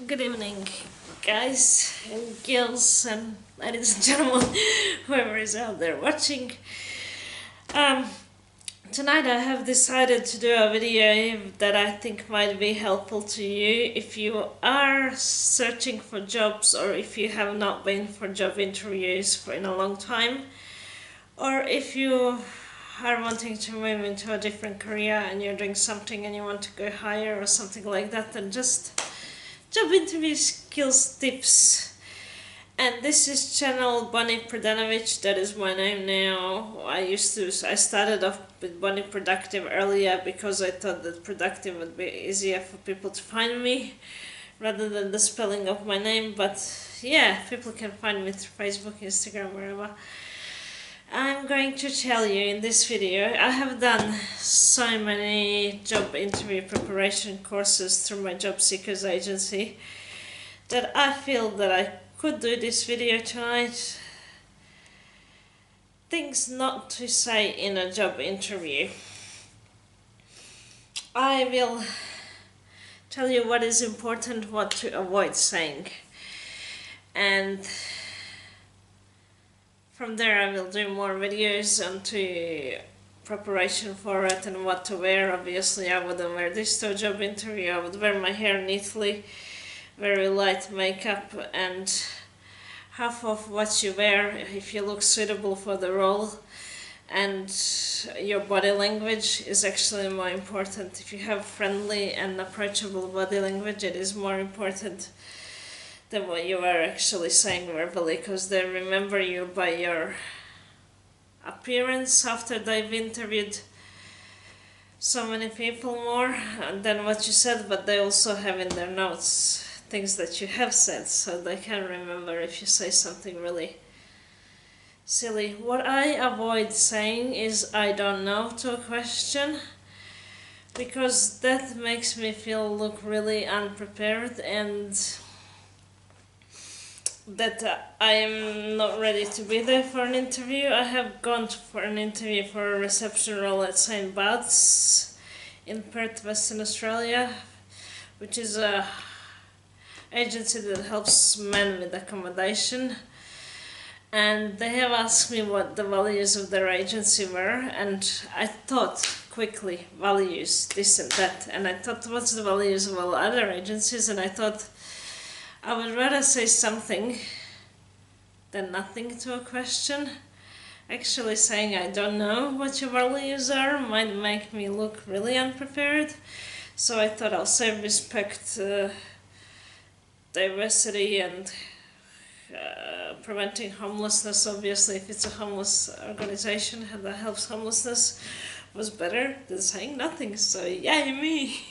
Good evening, guys and girls and ladies and gentlemen, whoever is out there watching. Um, Tonight I have decided to do a video that I think might be helpful to you if you are searching for jobs, or if you have not been for job interviews for in a long time, or if you are wanting to move into a different career and you're doing something and you want to go higher or something like that, then just job interview skills tips. And this is channel Bonnie Pradanovic, that is my name now. I started off with Bonnie Productive earlier because I thought that productive would be easier for people to find me rather than the spelling of my name. But yeah, people can find me through Facebook, Instagram, wherever. I'm going to tell you in this video, I have done so many job interview preparation courses through my job seekers agency that I feel that I could do this video tonight. Things not to say in a job interview. I will tell you what is important, what to avoid saying, and from there I will do more videos onto preparation for it and what to wear. Obviously I wouldn't wear this to a job interview. I would wear my hair neatly, very light makeup, and half of what you wear, if you look suitable for the role, and your body language is actually more important. If you have friendly and approachable body language, it is more important than what you are actually saying verbally, because they remember you by your appearance after they've interviewed so many people more than what you said, but they also have in their notes things that you have said, so they can remember if you say something really silly. What I avoid saying is "I don't know" to a question, because that makes me look really unprepared, and that I am not ready to be there for an interview. I have gone for an interview for a reception role at St. Bart's in Perth, Western Australia, which is a agency that helps men with accommodation, and they have asked me what the values of their agency were, and I thought quickly, values, this and that, and I thought, what's the values of all other agencies? And I thought I would rather say something than nothing to a question. Actually saying I don't know what your values are might make me look really unprepared, so I thought I'll say respect diversity and preventing homelessness. Obviously, if it's a homeless organization that helps homelessness, was better than saying nothing. So yay me.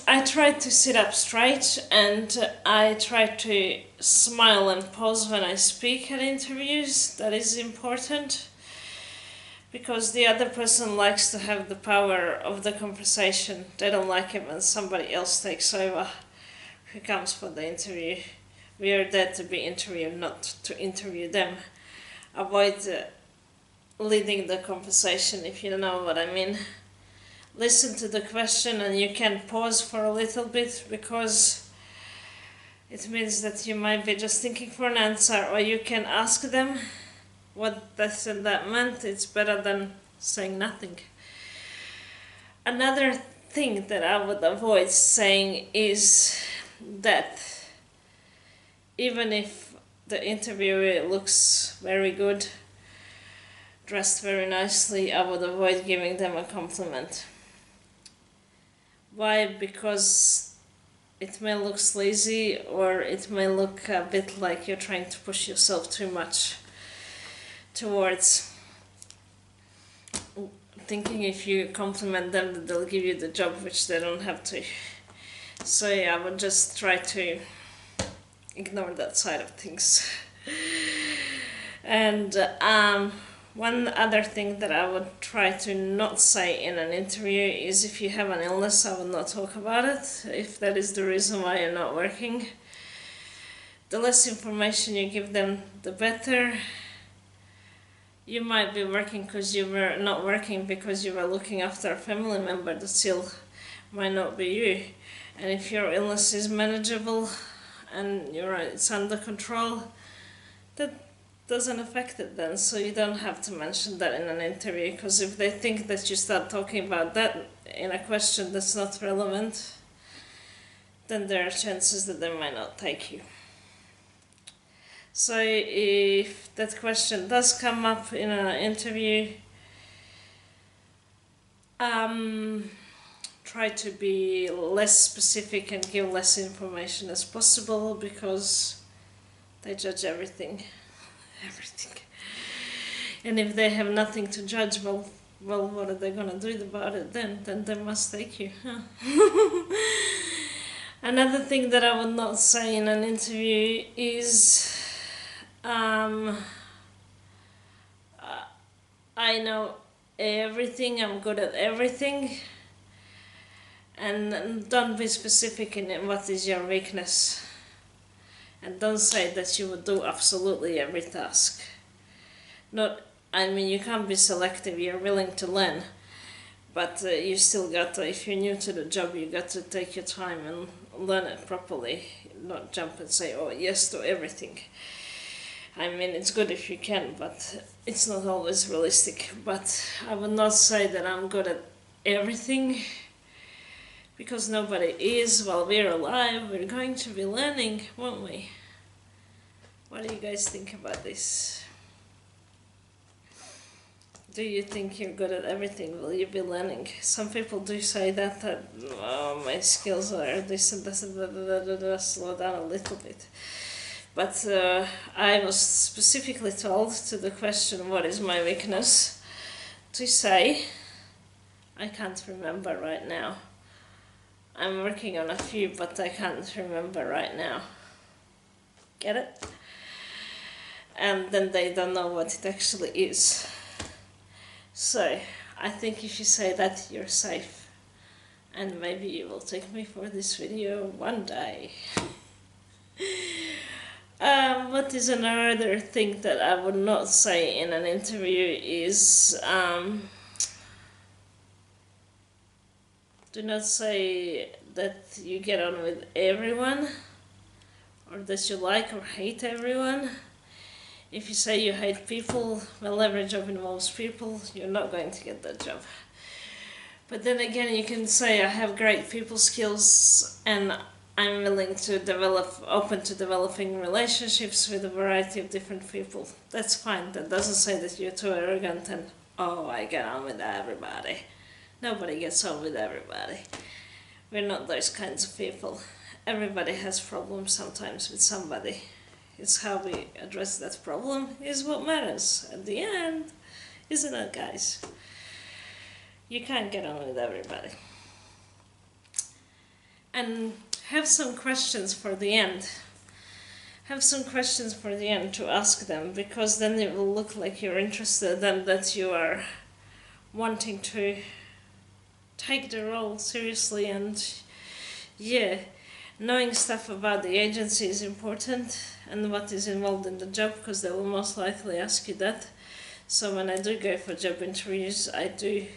I tried to sit up straight, and I try to smile and pause when I speak at interviews. That is important, because the other person likes to have the power of the conversation. They don't like it when somebody else takes over who comes for the interview. We are there to be interviewed, not to interview them. Avoid leading the conversation, if you know what I mean. Listen to the question, and you can pause for a little bit, because it means that you might be just thinking for an answer, or you can ask them what this and that meant. It's better than saying nothing. Another thing that I would avoid saying is that even if the interviewer looks very good, dressed very nicely, I would avoid giving them a compliment. Why? Because it may look sleazy, or it may look a bit like you're trying to push yourself too much towards thinking if you compliment them that they'll give you the job, which they don't have to. So yeah, I would just try to ignore that side of things. And one other thing that I would try to not say in an interview is, if you have an illness, I would not talk about it, if that is the reason why you're not working. The less information you give them, the better. You might be working because you were not working because you were looking after a family member that's ill, might not be you. And if your illness is manageable and it's under control, that doesn't affect it then, so you don't have to mention that in an interview, because if they think that you start talking about that in a question that's not relevant, then there are chances that they might not take you. So if that question does come up in an interview, try to be less specific and give less information as possible, because they judge everything. And if they have nothing to judge, well, what are they gonna do about it then? Then they must take you. Another thing that I would not say in an interview is, I know everything, I'm good at everything, and don't be specific in what is your weakness. And don't say that you would do absolutely every task. You can't be selective, you're willing to learn, but you still got to, if you're new to the job, you got to take your time and learn it properly, not jump and say, oh yes to everything. It's good if you can, but it's not always realistic. But I would not say that I'm good at everything, because nobody is. While we're alive, we're going to be learning, won't we? What do you guys think about this? Do you think you're good at everything? Will you be learning? Some people do say that oh, my skills are this and this and slow down a little bit. But I was specifically told to the question, what is my weakness, to say, I can't remember right now. I'm working on a few, but I can't remember right now. Get it? And then they don't know what it actually is. So, I think if you say that, you're safe. And maybe you will take me for this video one day. What is another thing that I would not say in an interview is, do not say that you get on with everyone, or that you like or hate everyone. If you say you hate people, well, every job involves people, you're not going to get that job. But then again, you can say I have great people skills and I'm willing to open to developing relationships with a variety of different people. That's fine. That doesn't say that you're too arrogant and, oh, I get on with everybody. Nobody gets on with everybody. We're not those kinds of people. Everybody has problems sometimes with somebody. It's how we address that problem is what matters at the end, isn't it, guys? You can't get on with everybody. And have some questions for the end. Have some questions for the end to ask them, because then it will look like you're interested and that you are wanting to take the role seriously. And yeah, knowing stuff about the agency is important and what is involved in the job, because they will most likely ask you that. So when I do go for job interviews, I do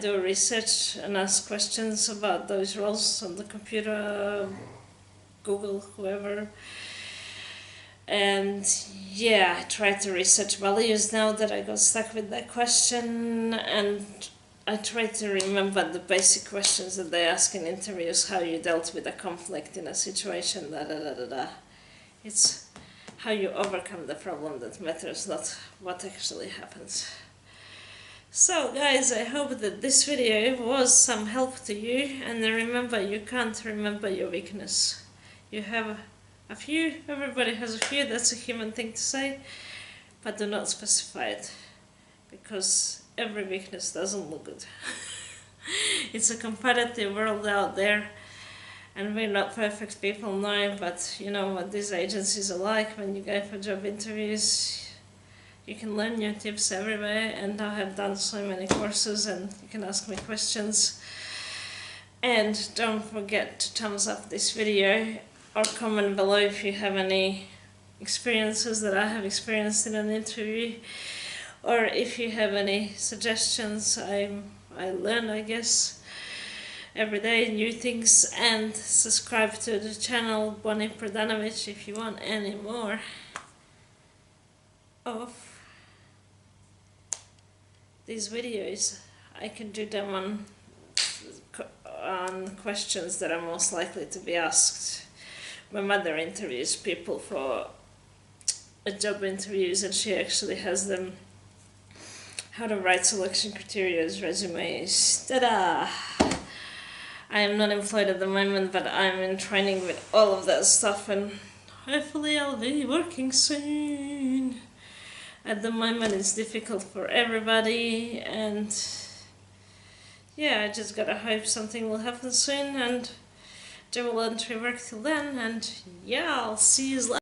research and ask questions about those roles on the computer, Google, whoever. And yeah, I try to research values now that I got stuck with that question, and I try to remember the basic questions that they ask in interviews, how you dealt with a conflict in a situation, It's how you overcome the problem that matters, not what actually happens. So guys, I hope that this video was some help to you, and remember, you can't remember your weakness. You have a few, everybody has a few, that's a human thing to say, but do not specify it, because every weakness doesn't look good. It's a competitive world out there, and we're not perfect people now, but you know what these agencies are like. When you go for job interviews, you can learn new tips everywhere, and I have done so many courses, and you can ask me questions. And don't forget to thumbs up this video, or comment below if you have any experiences that I have experienced in an interview, or if you have any suggestions. I learn, I guess, every day new things. And subscribe to the channel Bonnie Pradanovic if you want any more of these videos. I can do them on questions that are most likely to be asked. My mother interviews people for job interviews, and she actually has them how to write selection criteria as resumes. Ta-da! I am not employed at the moment, but I'm in training with all of that stuff, and hopefully I'll be working soon. At the moment it's difficult for everybody, and yeah, I just gotta hope something will happen soon and do voluntary work till then, and yeah, I'll see you later.